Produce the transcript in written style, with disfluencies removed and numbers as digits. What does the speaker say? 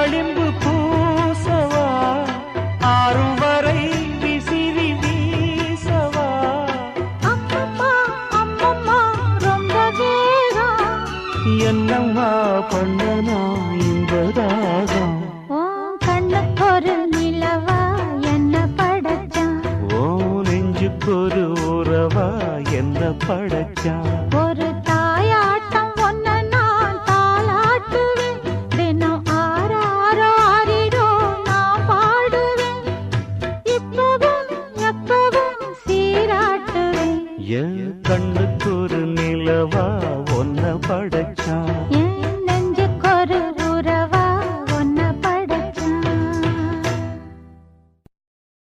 களிம்பு பூசவா ஆறும் வரை விசிறி வீசவா அம்மம்மா அம்மம்மா ரொம்ப வேகம் என்னம்மா பண்ணனா இந்த தாகம் ஓ கண்ணுக்கொரு நிலவா என்ன படைச்சான் ஓ நெஞ்சுக்கொரு உறவா என்ன படைச்சான்